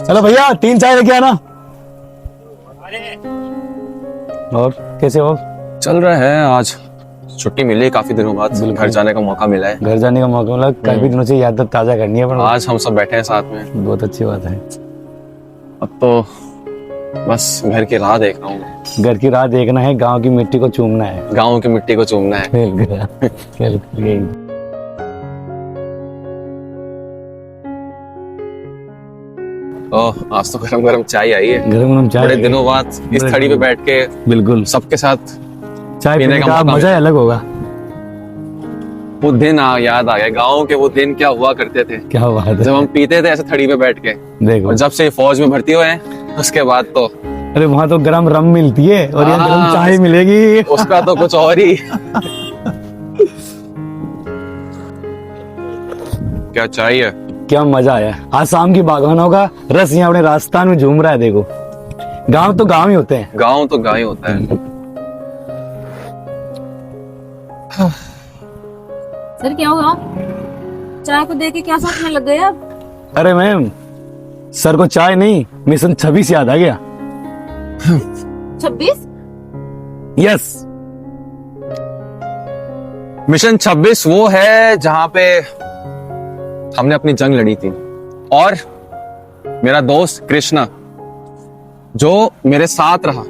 चलो भैया 3 चाय लेके आना। और कैसे हो? चल रहा है। आज छुट्टी मिली काफी दिनों बाद, घर जाने का मौका मिला है। घर जाने का मौका मिला, काफी दिनों से याद ताजा करनी है, पर आज हम सब बैठे हैं साथ में। बहुत अच्छी बात है। अब तो बस घर की राह देख रहा हूँ। घर की राह देखना है, गांव की मिट्टी को चूमना है। गाँव की मिट्टी को चूमना है। बिल्कुल। ओह, आज तो गरम गरम चाय आई है। गरम गरम चाय बड़े दिनों बाद इस थड़ी पे बैठ के बिल्कुल सबके साथ चाय पीने का मजा ही अलग होगा। वो दिन याद आ गया। गाँव के वो दिन क्या हुआ करते थे। क्या बात है। जब हम पीते थे ऐसे थड़ी पे बैठ के। देखो, और जब से फौज में भर्ती हुए हैं उसके बाद तो अरे वहाँ तो गरम रम मिलती है और यहाँ गरम चाय मिलेगी। उसका तो कुछ और ही। क्या चाहिए? क्या मजा आया। आज शाम की बागवानों का रस यहाँ अपने राजस्थान में झूम रहा है। देखो, गांव तो गांव ही होते हैं। गाँव तो गाँव ही होता है। सर क्या हुआ? चाय को देख के क्या सोचने लग गए आप? अरे मैम, सर को चाय नहीं, मिशन 26 याद आ गया। 26? यस, मिशन 26 वो है जहां पे हमने अपनी जंग लड़ी थी। और मेरा दोस्त कृष्णा जो मेरे साथ रहा।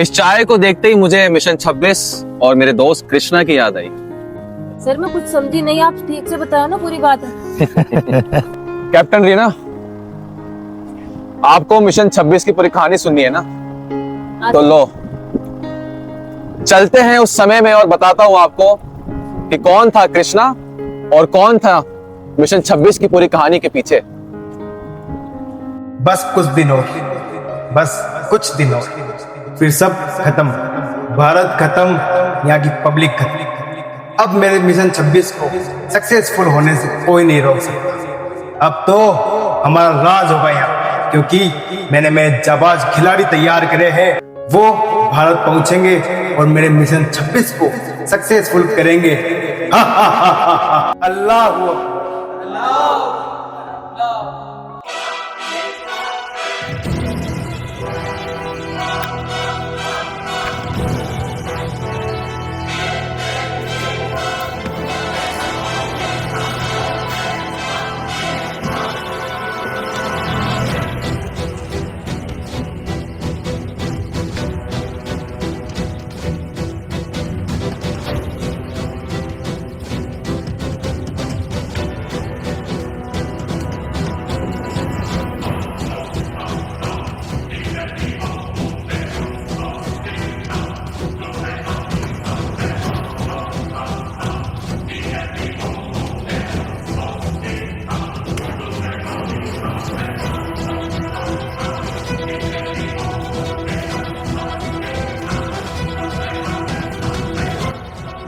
इस चाय को देखते ही मुझे मिशन 26 और मेरे दोस्त कृष्णा की याद आई। सर मैं कुछ समझी नहीं, आप ठीक से बताओ ना पूरी बात। कैप्टन रीना, आपको मिशन 26 की पूरी कहानी सुननी है ना? तो लो, चलते हैं उस समय में और बताता हूं आपको कि कौन था कृष्णा और कौन था मिशन 26 की पूरी कहानी के पीछे। बस कुछ दिन और, बस कुछ दिन और, फिर सब खत्म। भारत खत्म, यहाँ की पब्लिक खत्म। अब मेरे मिशन 26 को सक्सेसफुल होने से कोई नहीं रोक सकता। अब तो हमारा राज होगा यहाँ, क्योंकि मैंने जाबाज खिलाड़ी तैयार करे हैं। वो भारत पहुंचेंगे और मेरे मिशन 26 को सक्सेसफुल करेंगे। अल्लाह हुआ।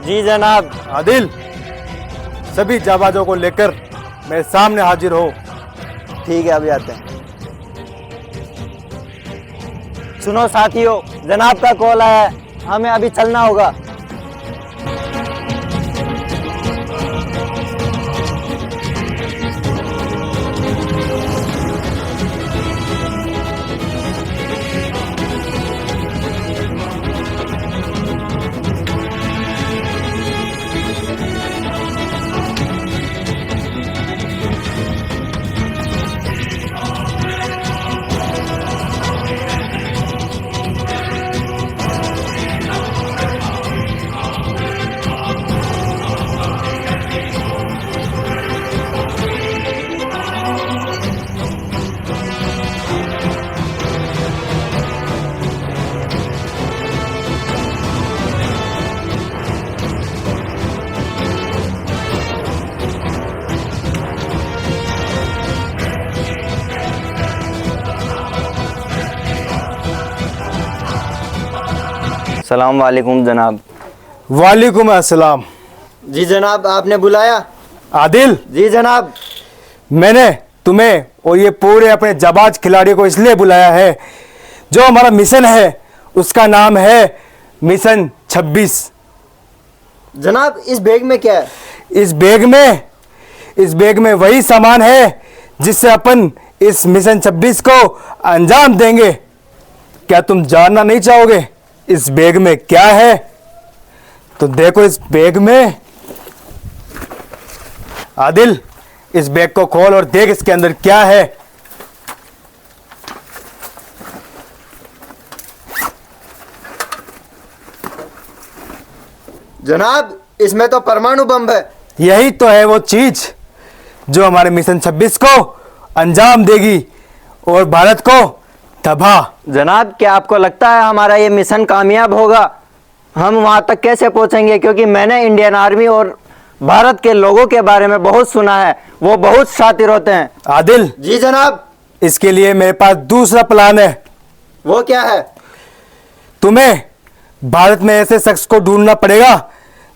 जी जनाब। आदिल, सभी जाबाजों को लेकर मेरे सामने हाजिर हो। ठीक है, अभी आते हैं। सुनो साथियों, जनाब का कॉल आया है, हमें अभी चलना होगा। सलाम वालेकुम जनाब। वालेकुम अस्सलाम। जी जनाब, आपने बुलाया? आदिल, जी जनाब। मैंने तुम्हें और ये पूरे अपने जाबाज खिलाड़ी को इसलिए बुलाया है, जो हमारा मिशन है उसका नाम है मिशन 26। जनाब, इस बैग में क्या है? इस बैग में वही सामान है जिससे अपन इस मिशन 26 को अंजाम देंगे। क्या तुम जानना नहीं चाहोगे इस बैग में क्या है? तो देखो इस बैग में। आदिल, इस बैग को खोल और देख इसके अंदर क्या है। जनाब, इसमें तो परमाणु बम है। यही तो है वो चीज जो हमारे मिशन 26 को अंजाम देगी और भारत को तबाह। जनाब, क्या आपको लगता है हमारा ये मिशन कामयाब होगा? हम वहां तक कैसे पहुंचेंगे? क्योंकि मैंने इंडियन आर्मी और भारत के लोगों के बारे में बहुत सुना है, वो बहुत शातिर होते हैं। आदिल, जी जनाब। इसके लिए मेरे पास दूसरा प्लान है। वो क्या है? तुम्हें भारत में ऐसे शख्स को ढूंढना पड़ेगा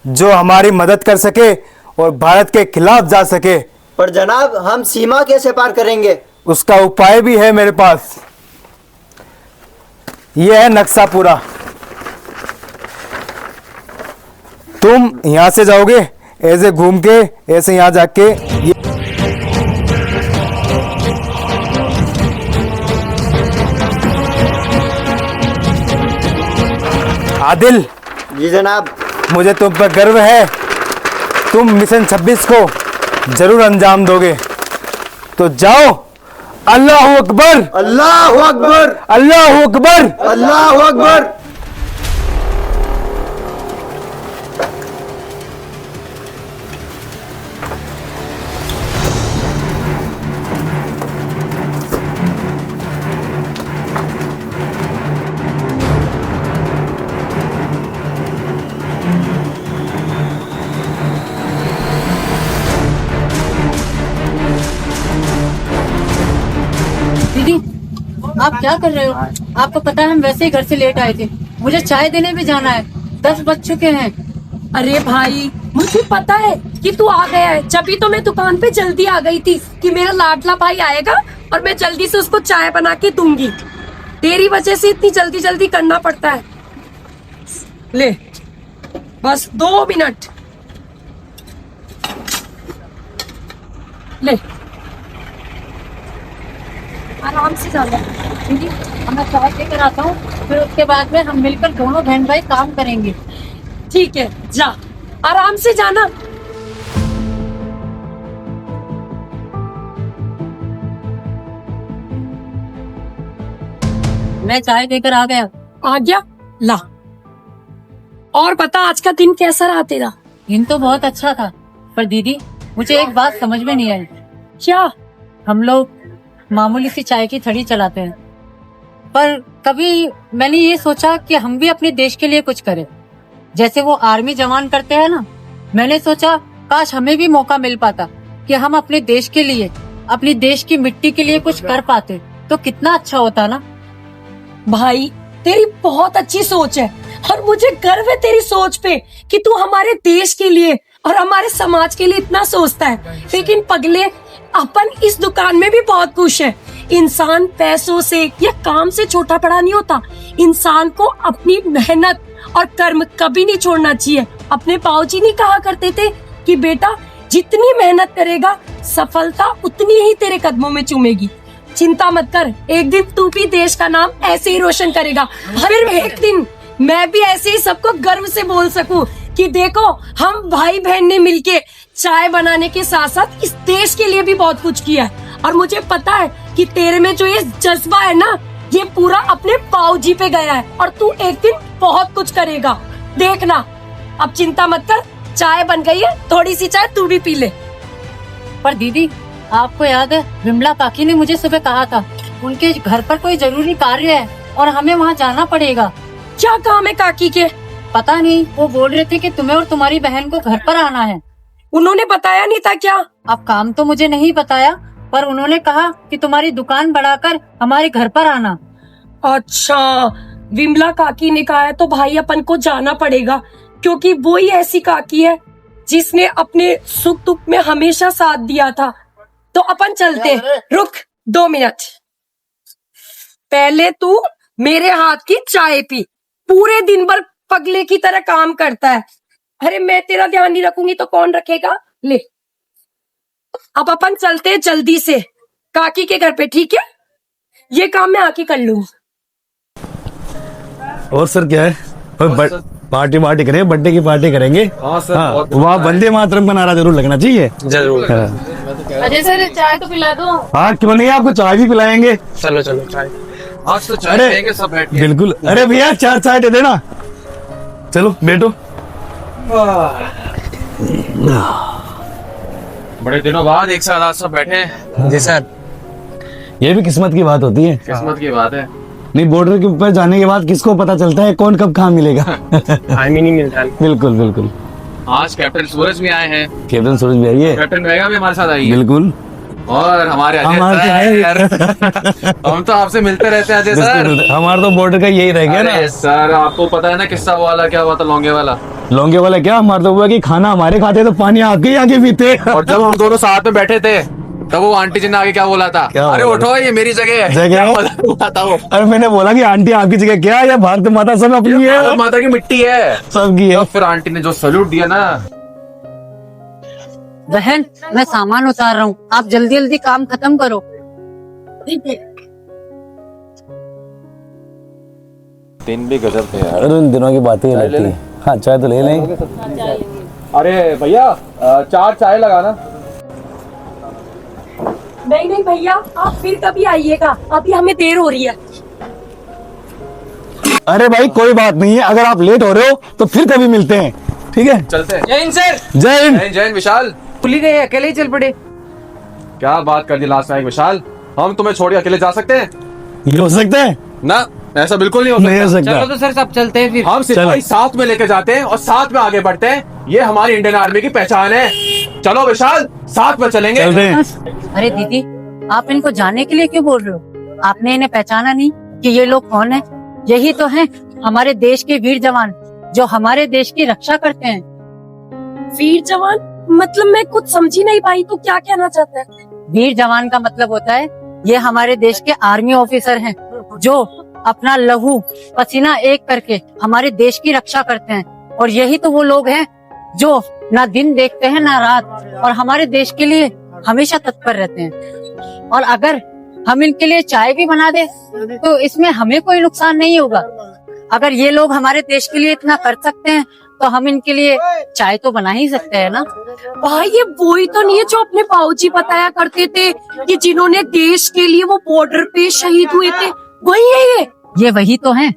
जो हमारी मदद कर सके और भारत के खिलाफ जा सके। पर जनाब, हम सीमा कैसे पार करेंगे? उसका उपाय भी है मेरे पास। यह है नक्शा पूरा। तुम यहां से जाओगे, ऐसे घूम के ऐसे यहां जाके आदिल, जी जनाब। मुझे तुम पर गर्व है। तुम मिशन 26 को जरूर अंजाम दोगे। तो जाओ। अल्लाह अकबर, अल्लाह अकबर, अल्लाह अकबर। अल्लाह अकबर। दीदी, आप क्या कर रहे हो? आपको पता है हम वैसे ही घर से लेट आए थे, मुझे चाय देने भी जाना है। 10 बज चुके हैं। अरे भाई, मुझे पता है कि तू आ गया है, जब तो मैं दुकान पे जल्दी आ गई थी कि मेरा लाडला भाई आएगा और मैं जल्दी से उसको चाय बना के दूंगी। तेरी वजह से इतनी जल्दी जल्दी करना पड़ता है। ले, बस 2 मिनट। ले, आराम से जाना दीदी, मैं चाय लेकर आता हूँ, फिर उसके बाद में हम मिलकर दोनों बहन भाई काम करेंगे। ठीक है, जा, आराम से जाना। मैं चाय लेकर आ गया। आ गया, ला। और बता, आज का दिन कैसा रहा तेरा? दिन तो बहुत अच्छा था, पर दीदी मुझे एक बात समझ में नहीं आई। क्या? हम लोग मामूली सी चाय की थड़ी चलाते हैं, पर कभी मैंने ये सोचा कि हम भी अपने देश के लिए कुछ करें, जैसे वो आर्मी जवान करते हैं ना। मैंने सोचा काश हमें भी मौका मिल पाता कि हम अपने देश के लिए, अपनी देश की मिट्टी के लिए कुछ कर पाते, तो कितना अच्छा होता ना। भाई, तेरी बहुत अच्छी सोच है और मुझे गर्व है तेरी सोच पे कि तू हमारे देश के लिए और हमारे समाज के लिए इतना सोचता है। लेकिन पगले, अपन इस दुकान में भी बहुत खुश है। इंसान पैसों से या काम से छोटा बड़ा नहीं होता। इंसान को अपनी मेहनत और कर्म कभी नहीं छोड़ना चाहिए। अपने बाबूजी नहीं कहा करते थे कि बेटा, जितनी मेहनत करेगा सफलता उतनी ही तेरे कदमों में चूमेगी। चिंता मत कर, एक दिन तू भी देश का नाम ऐसे ही रोशन करेगा। फिर एक दिन मैं भी ऐसे ही सबको गर्व से बोल सकूं कि देखो, हम भाई बहन ने मिलके चाय बनाने के साथ साथ इस देश के लिए भी बहुत कुछ किया है। और मुझे पता है कि तेरे में जो ये जज्बा है ना, ये पूरा अपने बाबूजी पे गया है और तू एक दिन बहुत कुछ करेगा, देखना। अब चिंता मत कर, चाय बन गई है, थोड़ी सी चाय तू भी पी ले। पर दीदी, आपको याद है विमला काकी ने मुझे सुबह कहा था उनके घर पर कोई जरूरी कार्य है और हमें वहाँ जाना पड़ेगा। क्या काम है काकी के? पता नहीं, वो बोल रहे थे कि तुम्हें और तुम्हारी बहन को घर पर आना है। उन्होंने बताया नहीं था क्या? अब काम तो मुझे नहीं बताया, पर उन्होंने कहा कि तुम्हारी दुकान बढ़ाकर हमारे घर पर आना। अच्छा, विमला काकी ने कहा है तो भाई अपन को जाना पड़ेगा, क्योंकि वो ही ऐसी काकी है जिसने अपने सुख दुख में हमेशा साथ दिया था। तो अपन चलते हैं। रुक 2 मिनट, पहले तू मेरे हाथ की चाय पी। पूरे दिन भर पगले की तरह काम करता है। अरे मैं तेरा ध्यान नहीं रखूंगी तो कौन रखेगा? ले, अब अपन चलते हैं जल्दी से, काकी के घर पे, ठीक है? ये काम मैं आके कर लूँ। और सर क्या है? पार्टी करेंगे, बर्थडे की पार्टी करेंगे। हाँ सर, हाँ, बहुत वहाँ वंदे मातरम का नारा जरूर लगना चाहिए। जरूर। हाँ, अजय सर चाय तो पिला दो। हाँ क्यों नहीं, आपको चाय भी पिलाएंगे। चलो चलो चाय, आज तो चाय अरे, पियेंगे सब बैठ के। बिल्कुल। अरे भैया चार चाय दे देना। चलो बैठो। बड़े दिनों बाद एक साथ आज सब बैठे हैं। जी सर। ये भी किस्मत की बात होती है। किस्मत की बात है। नहीं, बॉर्डर के ऊपर जाने के बाद किसको पता चलता है कौन कब कहाँ मिलेगा। टाइम ही नहीं मिलता है। बिल्कुल बिल्कुल। आज कैप्टन सूरज भी आए हैं, कैप्टन सूरज भी आइए। कैप्टन मेगा भी हमारे साथ आई है, बिल्कुल। और हमारे अजय हमारे सर तो है। यार। हम तो आपसे मिलते रहते हैं अजय सर। हमारा तो बॉर्डर का यही रह गया ना। अरे सर, आपको पता है ना किस्सा वो वाला क्या हुआ था, लौंगे वाला। लौंगे वाला क्या, हमारा तो हुआ कि खाना हमारे खाते तो पानी आपके ही आगे पीते। और जब हम दोनों साथ में बैठे थे तब वो आंटी जी ने आगे क्या बोला था, क्या अरे बोला? उठो ये मेरी जगह है। जगह क्या है? बोला था वो? अरे मैंने बोला कि आंटी आपकी जगह क्या है, या भारत माता सब अपनी है, भारत माता की मिट्टी है। सबकी है। तो फिर आंटी ने जो सैल्यूट दिया ना। बहन मैं सामान उतार रहा हूँ, आप जल्दी जल्दी काम खत्म करो। दिन भी गजब थे यार। अरे उन दिनों की बातें ही रहती है। हाँ चाय तो ले लेंगे। अरे भैया, 4 चाय लगाना। नहीं नहीं भैया, आप फिर कभी आइएगा, अभी हमें देर हो रही है। अरे भाई कोई बात नहीं है, अगर आप लेट हो रहे हो तो फिर कभी मिलते हैं, ठीक है? चलते हैं। जय हिंद सर। जय हिंद। जय हिंद विशाल। खुली गए, अकेले ही चल पड़े। क्या बात कर दी लास्ट टाइम विशाल, हम तुम्हें छोड़ के अकेले जा सकते हैं? ये हो सकता है? ना, ऐसा बिल्कुल नहीं हो नहीं हो सकता। सकता। तो सर सब चलते हैं फिर। हम सिपाही साथ में लेके जाते हैं और साथ में आगे बढ़ते हैं, ये हमारी इंडियन आर्मी की पहचान है। चलो विशाल, साथ में चलेंगे। चलते हैं। अरे दीदी, आप इनको जाने के लिए क्यों बोल रहे हो? आपने इन्हें पहचाना नहीं कि ये लोग कौन है? यही तो हैं हमारे देश के वीर जवान, जो हमारे देश की रक्षा करते हैं। वीर जवान मतलब मैं कुछ समझी नहीं पाई, तो क्या कहना चाहते हैं? वीर जवान का मतलब होता है ये हमारे देश के आर्मी ऑफिसर हैं, जो अपना लहू पसीना एक करके हमारे देश की रक्षा करते हैं। और यही तो वो लोग हैं जो ना दिन देखते हैं ना रात, और हमारे देश के लिए हमेशा तत्पर रहते हैं। और अगर हम इनके लिए चाय भी बना दे तो इसमें हमें कोई नुकसान नहीं होगा। अगर ये लोग हमारे देश के लिए इतना कर सकते हैं तो हम इनके लिए चाय तो बना ही सकते हैं ना। भाई ये वही तो नहीं है जो अपने बाबूजी बताया करते थे कि जिन्होंने देश के लिए वो बॉर्डर पे शहीद हुए थे, वही है ये वही तो हैं।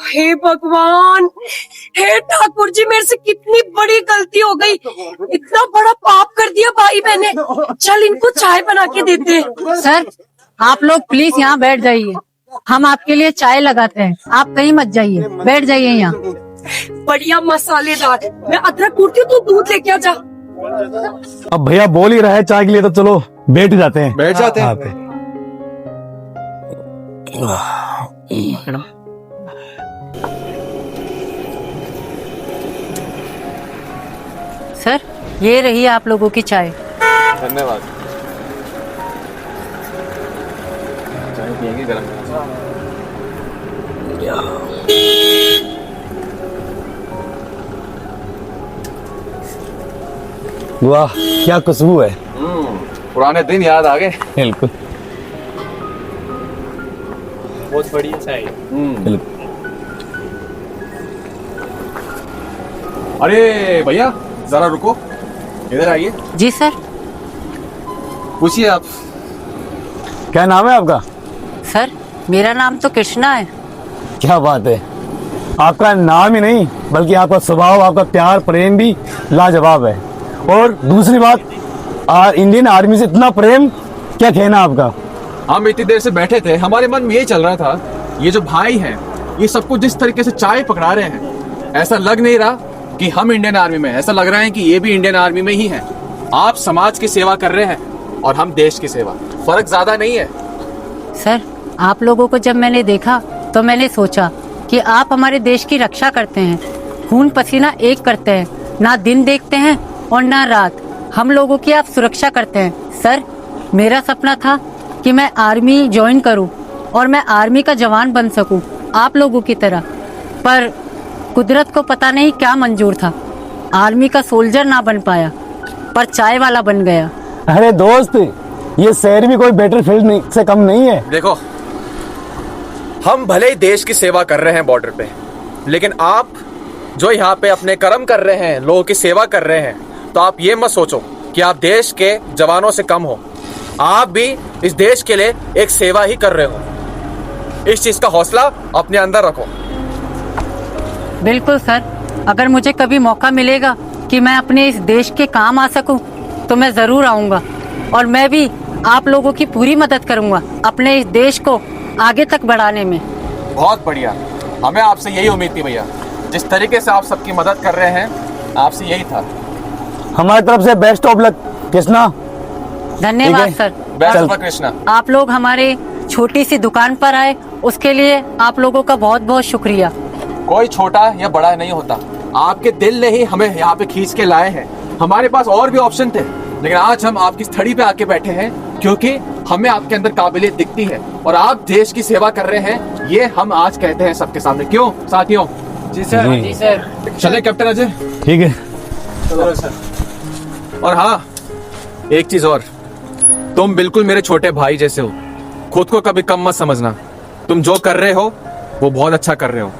हे भगवान, हे ठाकुर जी, मेरे से कितनी बड़ी गलती हो गई, इतना बड़ा पाप कर दिया भाई मैंने। चल इनको चाय बना के देते हैं। सर आप लोग प्लीज यहाँ बैठ जाइए, हम आपके लिए चाय लगाते हैं, आप कहीं मत जाइए, बैठ जाइए यहाँ। बढ़िया मसालेदार, मैं अदरक कूटती हूँ, तू दूध लेके आ जा। अब भैया बोल ही रहा है चाय के लिए, तो चलो बैठ जाते हैं। बैठ जाते हैं। हाँ, पे। सर ये रही आप लोगों की चाय। धन्यवाद। चाय पियेंगे गरम। वाह क्या खुशबू है। पुराने दिन याद आ गए। बिल्कुल बहुत बढ़िया चाय। बिल्कुल। अरे भैया जरा रुको, इधर आइए। जी सर। पूछिए आप। क्या नाम है आपका? सर मेरा नाम तो कृष्णा है। क्या बात है, आपका नाम ही नहीं बल्कि आपका स्वभाव, आपका प्यार प्रेम भी लाजवाब है। और दूसरी बात, इंडियन आर्मी से इतना प्रेम, क्या कहना आपका? हम इतनी देर से बैठे थे, हमारे मन में ये चल रहा था, ये जो भाई हैं, ये सबको जिस तरीके से चाय पकड़ा रहे हैं, ऐसा लग नहीं रहा कि हम इंडियन आर्मी में, ऐसा लग रहा है कि ये भी इंडियन आर्मी में ही हैं। आप समाज की सेवा कर रहे हैं और हम देश की सेवा, फर्क ज्यादा नहीं है। सर आप लोगों को जब मैंने देखा तो मैंने सोचा कि आप हमारे देश की रक्षा करते हैं, खून पसीना एक करते हैं, ना दिन देखते हैं और ना रात, हम लोगों की आप सुरक्षा करते हैं। सर मेरा सपना था कि मैं आर्मी ज्वाइन करूं और मैं आर्मी का जवान बन सकूं आप लोगों की तरह, पर कुदरत को पता नहीं क्या मंजूर था, आर्मी का सोल्जर ना बन पाया पर चाय वाला बन गया। अरे दोस्त, ये शहर भी कोई बेटर फील्ड नहीं से कम नहीं है। देखो, हम भले ही देश की सेवा कर रहे हैं बॉर्डर पे, लेकिन आप जो यहाँ पे अपने कर्म कर रहे हैं, लोगों की सेवा कर रहे हैं, तो आप ये मत सोचो कि आप देश के जवानों से कम हो। आप भी इस देश के लिए एक सेवा ही कर रहे हो। इस चीज का हौसला अपने अंदर रखो। बिल्कुल सर, अगर मुझे कभी मौका मिलेगा कि मैं अपने इस देश के काम आ सकूं तो मैं जरूर आऊंगा, और मैं भी आप लोगों की पूरी मदद करूंगा अपने इस देश को आगे तक बढ़ाने में। बहुत बढ़िया, हमें आपसे यही उम्मीद थी भैया। जिस तरीके से आप सबकी मदद कर रहे हैं, आपसे यही था। हमारी तरफ से बेस्ट ऑफ लक कृष्णा। धन्यवाद ठीक है। सर। बेस्ट चल। Of luck Krishna. आप लोग हमारे छोटी सी दुकान पर आए, उसके लिए आप लोगों का बहुत बहुत शुक्रिया। कोई छोटा या बड़ा नहीं होता, आपके दिल ने ही हमें यहाँ पे खींच के लाए हैं। हमारे पास और भी ऑप्शन थे, लेकिन आज हम आपकी स्थड़ी पे आके बैठे हैं क्योंकि हमें आपके अंदर काबिलियत दिखती है और आप देश की सेवा कर रहे हैं। ये हम आज कहते हैं सबके सामने। क्यों साथियों? जी सर। चले कैप्टन अजय। ठीक है। चलो सर। और हाँ, एक चीज और, तुम बिल्कुल मेरे छोटे भाई जैसे हो। खुद को कभी कम मत समझना। तुम जो कर रहे हो वो बहुत अच्छा कर रहे हो,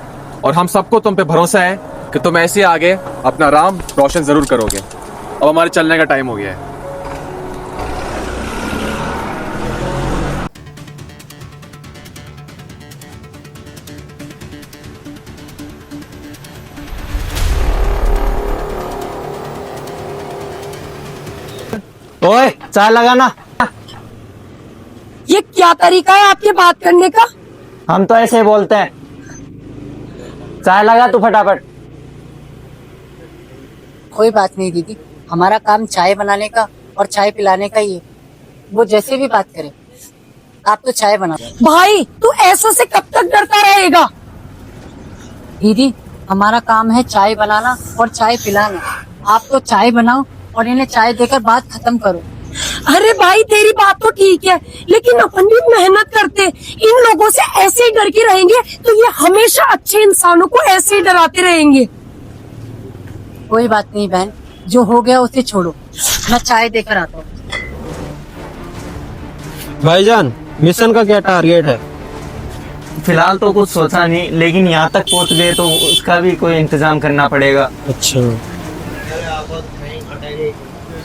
और हम सबको तुम पे भरोसा है कि तुम ऐसे आगे अपना नाम रोशन जरूर करोगे। अब हमारे चलने का टाइम हो गया है। ओए चाय लगाना। ये क्या तरीका है आपके बात करने का? हम तो ऐसे ही बोलते हैं। चाय लगा तू फटाफट। कोई बात नहीं दीदी, हमारा काम चाय बनाने का और चाय पिलाने का ही है। वो जैसे भी बात करे, आप तो चाय बना। भाई तू ऐसे से कब तक डरता रहेगा? दीदी, हमारा काम है चाय बनाना और चाय पिलाना। आप तो चाय बनाओ और इन्हें चाय देकर बात खत्म करो। अरे भाई तेरी बात तो ठीक है, लेकिन अपन भी मेहनत करते। इन लोगों से ऐसे ही डर के रहेंगे तो ये हमेशा अच्छे इंसानों को ऐसे ही डराते रहेंगे। कोई बात नहीं बहन, जो हो गया उसे छोड़ो, मैं चाय देकर आता हूँ। भाईजान, मिशन का क्या टारगेट है? फिलहाल तो कुछ सोचा नहीं, लेकिन यहाँ तक पहुँच गए तो उसका भी कोई इंतजाम करना पड़ेगा। अच्छा,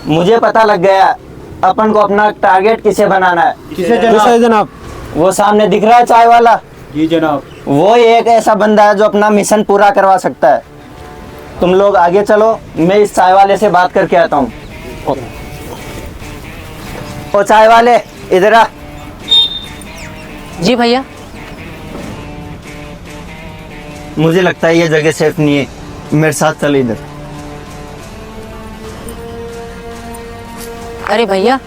मुझे पता लग गया अपन को अपना टारगेट किसे बनाना है। किसे जनाब? वो सामने दिख रहा है चाय वाला, जी जनाब। वो एक ऐसा बंदा है जो अपना मिशन पूरा करवा सकता है। तुम लोग आगे चलो, मैं इस चाय वाले से बात करके आता हूँ। ओ चाय वाले, इधर आ। जी भैया। मुझे लगता है ये जगह सेफ नहीं है, मेरे साथ चल इधर। अरे भैया,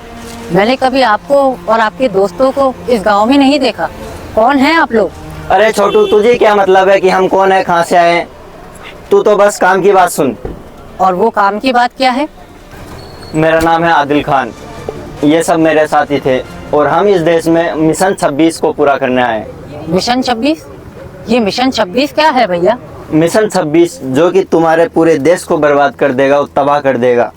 मैंने कभी आपको और आपके दोस्तों को इस गांव में नहीं देखा। कौन है आप लोग? अरे छोटू, तुझे क्या मतलब है कि हम कौन है, कहाँ से आए हैं? तू तो बस काम की बात सुन। और वो काम की बात क्या है? मेरा नाम है आदिल खान, ये सब मेरे साथी थे और हम इस देश में मिशन 26 को पूरा करने आए। मिशन 26? ये मिशन 26 क्या है भैया? मिशन 26 जो कि तुम्हारे पूरे देश को बर्बाद कर देगा और तबाह कर देगा।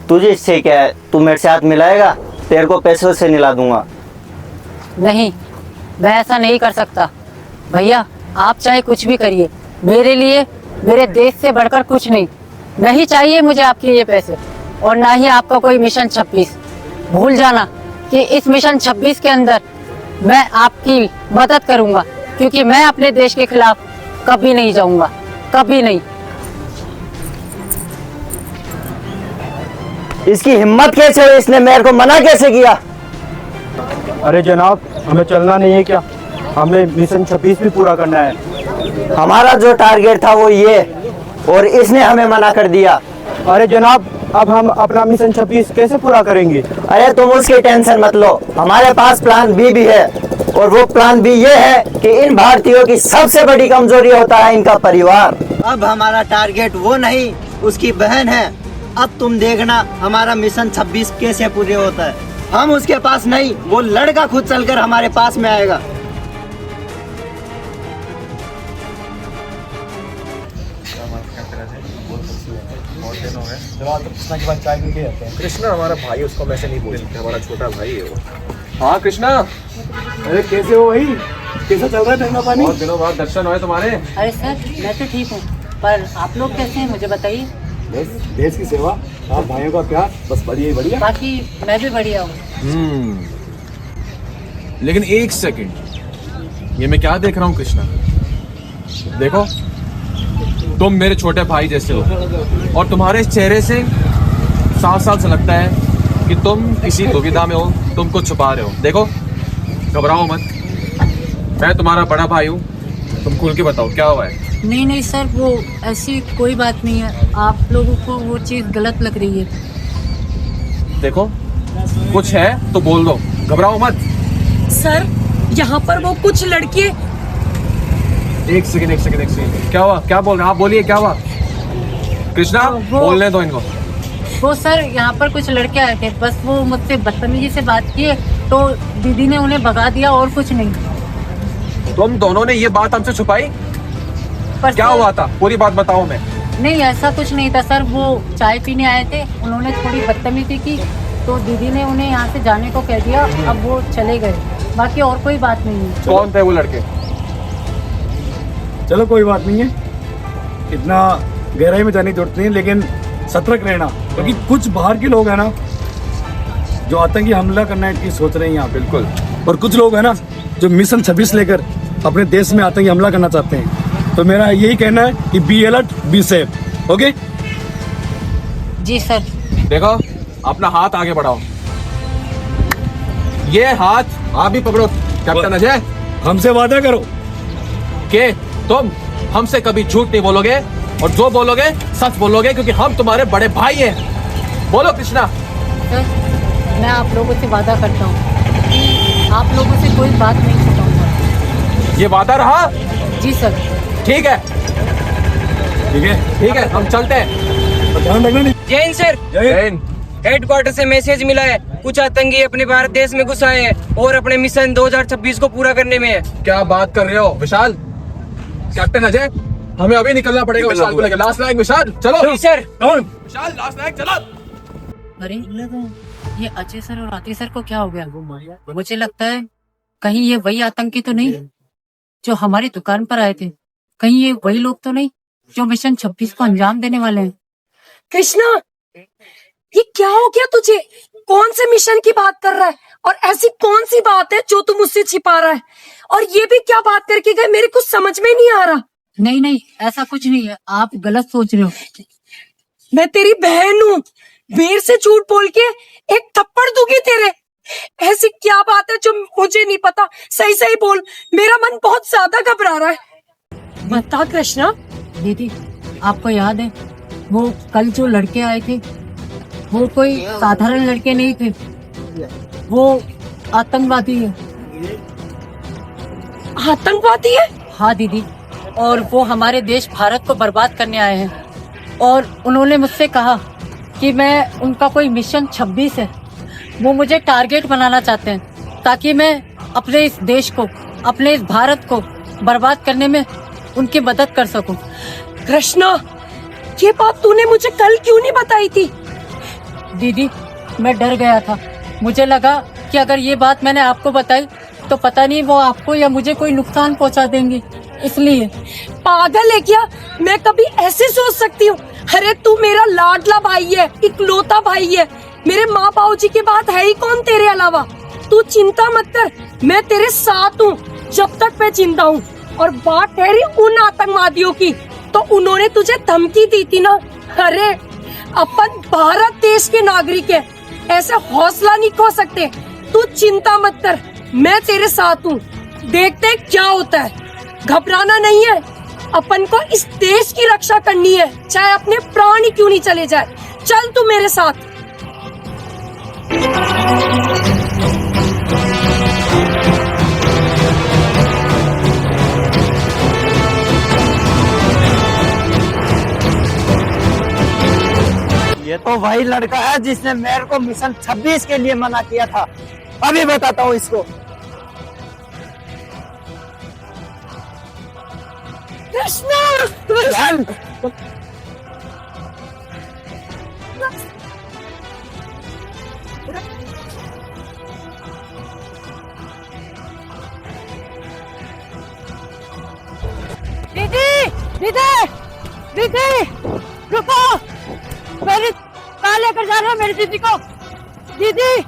तुझे इससे क्या है? तू मेरे से हाथ मिलाएगा, तेरे को पैसों से निला दूंगा। नहीं, मैं ऐसा नहीं कर सकता भैया। आप चाहे कुछ भी करिए, मेरे लिए मेरे देश से बढ़कर कुछ नहीं। नहीं चाहिए मुझे आपके ये पैसे, और ना ही आपका कोई मिशन 26। भूल जाना कि इस मिशन 26 के अंदर मैं आपकी मदद करूंगा, क्योंकि मैं अपने देश के खिलाफ कभी नहीं जाऊंगा, कभी नहीं। इसकी हिम्मत कैसे हुई? इसने मेरे को मना कैसे किया? अरे जनाब, हमें चलना नहीं है क्या? हमें मिशन 26 भी पूरा करना है। हमारा जो टारगेट था वो ये, और इसने हमें मना कर दिया। अरे जनाब, अब हम अपना मिशन 26 कैसे पूरा करेंगे? अरे तुम उसकी टेंशन मत लो, हमारे पास प्लान बी भी है, और वो प्लान बी ये है कि इन भारतीयों की सबसे बड़ी कमजोरी होता है इनका परिवार। अब हमारा टारगेट वो नहीं, उसकी बहन है। अब तुम देखना हमारा मिशन 26 कैसे पूरे होता है। हम उसके पास नहीं, वो लड़का खुद चलकर हमारे पास में आएगा। बहुत दिन हो गए। जनाब तो कृष्णा के बाद चाय पी के जाते हैं। कृष्णा हमारा भाई, उसको वैसे नहीं बोल सकते, हमारा छोटा भाई है वो। हाँ कृष्णा, अरे कैसे हो भाई, कैसा चल रहा है धंधा पानी? बहुत दिनों बाद दर्शन हुए तुम्हारे। अरे सर मैं तो ठीक हूँ, पर आप लोग कैसे हैं मुझे बताइए। बस देश की सेवा, आप भाइयों का प्यार, बस बढ़िया ही बढ़िया। बाकी मैं भी बढ़िया हूँ। लेकिन एक सेकंड, ये मैं क्या देख रहा हूँ कृष्णा? देखो, तुम मेरे छोटे भाई जैसे हो और तुम्हारे चेहरे से साफ साफ से लगता है कि तुम किसी दुविधा में हो, तुम कुछ छुपा रहे हो। देखो, घबराओ मत, मैं तुम्हारा बड़ा भाई हूँ, तुम खुल के बताओ क्या हुआ है। नहीं नहीं सर, वो ऐसी कोई बात नहीं है, आप लोगों को वो चीज़ गलत लग रही है। देखो, कुछ है तो बोल दो, घबराओ मत। सर यहाँ पर वो कुछ लड़के। एक सेकंड, क्या हुआ? क्या बोल रहे हैं आप? बोलिए क्या हुआ? कृष्णा बोलने दो इनको। वो सर यहाँ पर कुछ लड़के आए थे, बस वो मुझसे बदतमीजी से बात किए तो दीदी ने उन्हें भगा दिया और कुछ नहीं। तुम दोनों ने ये बात हमसे छुपाई? पर क्या सर, हुआ था? पूरी बात बताओ। मैं नहीं ऐसा कुछ नहीं था सर, वो चाय पीने आए थे, उन्होंने थोड़ी बदतमीजी की तो दीदी ने उन्हें यहाँ से जाने को कह दिया, अब वो चले गए, बाकी और कोई बात नहीं है। कौन थे वो लड़के? चलो कोई बात नहीं है, इतना गहराई में जाने की जरूरत नहीं है, लेकिन सतर्क रहना, क्योंकि कुछ बाहर के लोग हैं ना जो आतंकी हमला करने की सोच रहे हैं यहाँ। बिल्कुल। और कुछ लोग हैं ना जो मिशन 26 लेकर अपने देश में आतंकी हमला करना चाहते हैं। तो मेरा यही कहना है कि be alert, be safe. Okay जी सर। देखो, अपना हाथ आगे बढ़ाओ, ये हाथ आप भी पकड़ो कैप्टन अजय। हमसे वादा करो कि तुम हमसे कभी झूठ नहीं बोलोगे और जो बोलोगे सच बोलोगे, क्योंकि हम तुम्हारे बड़े भाई हैं। बोलो कृष्णा। सर मैं आप लोगों से वादा करता हूँ कि आप लोगों से कोई बात नहीं छुपाऊंगा। ये वादा रहा? जी सर। ठीक है, ठीक है, हम चलते हैं। ध्यान रखना नहीं। जैन सर, जय हिंद। हेडक्वार्टर से मैसेज मिला है, कुछ आतंकी अपने भारत देश में घुस आए हैं और अपने मिशन 2026 को पूरा करने में है। क्या बात कर रहे हो विशाल? कैप्टन अजय, हमें अभी निकलना पड़ेगा विशाल को लेकर। लास्ट लाइन विशाल, चलो। सर विशाल लास्ट लाइन, चलो। अरे ये अजय सर और आतिश सर को क्या हो गया? मुझे लगता है कहीं ये वही आतंकी तो नहीं जो हमारी दुकान पर आए थे, कहीं ये वही लोग तो नहीं जो मिशन 26 को अंजाम देने वाले हैं। कृष्णा, ये क्या हो गया तुझे? कौन से मिशन की बात कर रहा है और ऐसी कौन सी बात है जो तू मुझसे छिपा रहा है? और ये भी क्या बात करके गए, मेरे कुछ समझ में नहीं आ रहा। नहीं नहीं ऐसा कुछ नहीं है, आप गलत सोच रहे हो। मैं तेरी बहन हूँ, वीर से झूठ बोल के एक थप्पड़ दूंगी तेरे। ऐसी क्या बात है जो मुझे नहीं पता? सही सही बोल, मेरा मन बहुत ज्यादा घबरा रहा है। बता कृष्णा। दीदी आपको याद है वो कल जो लड़के आए थे वो कोई साधारण लड़के नहीं थे, वो आतंकवादी है। आतंकवादी है? हाँ दीदी, और वो हमारे देश भारत को बर्बाद करने आए हैं और उन्होंने मुझसे कहा कि मैं उनका कोई मिशन 26 है, वो मुझे टारगेट बनाना चाहते हैं ताकि मैं अपने इस देश को, अपने इस भारत को बर्बाद करने में उनकी मदद कर सकूं। कृष्णा, ये बात तूने मुझे कल क्यों नहीं बताई थी? दीदी मैं डर गया था, मुझे लगा कि अगर ये बात मैंने आपको बताई तो पता नहीं वो आपको या मुझे कोई नुकसान पहुंचा देंगे, इसलिए। पागल है क्या? मैं कभी ऐसे सोच सकती हूँ? अरे तू मेरा लाडला भाई है, इकलौता भाई है, मेरे माँ बाबू जी के बाद है ही कौन तेरे अलावा? तू चिंता मत कर, मैं तेरे साथ हूँ जब तक मैं जिंदा हूँ। और बात ठहरी उन आतंकवादियों की, तो उन्होंने तुझे धमकी दी थी ना। अरे अपन भारत देश के नागरिक है, ऐसे हौसला नहीं खो सकते। तू चिंता मत कर, मैं तेरे साथ हूँ, देखते हैं क्या होता है। घबराना नहीं है, अपन को इस देश की रक्षा करनी है, चाहे अपने प्राण ही क्यों नहीं चले जाए। चल तू मेरे साथ। ये तो वही लड़का है जिसने मेरे को मिशन 26 के लिए मना किया था। अभी बताता हूँ इसको। दीदी दीदी दीदी रुको, मेरी कहाँ लेकर जा रहे हो मेरी दीदी को? दीदी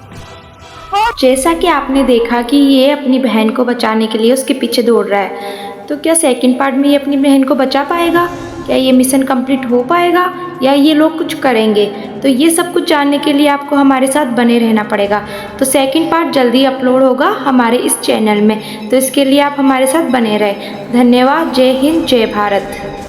जैसा कि आपने देखा कि ये अपनी बहन को बचाने के लिए उसके पीछे दौड़ रहा है, तो क्या सेकंड पार्ट में ये अपनी बहन को बचा पाएगा? क्या ये मिशन कंप्लीट हो पाएगा या ये लोग कुछ करेंगे? तो ये सब कुछ जानने के लिए आपको हमारे साथ बने रहना पड़ेगा। तो सेकंड पार्ट जल्दी अपलोड होगा हमारे इस चैनल में, तो इसके लिए आप हमारे साथ बने रहें। धन्यवाद। जय हिंद, जय भारत।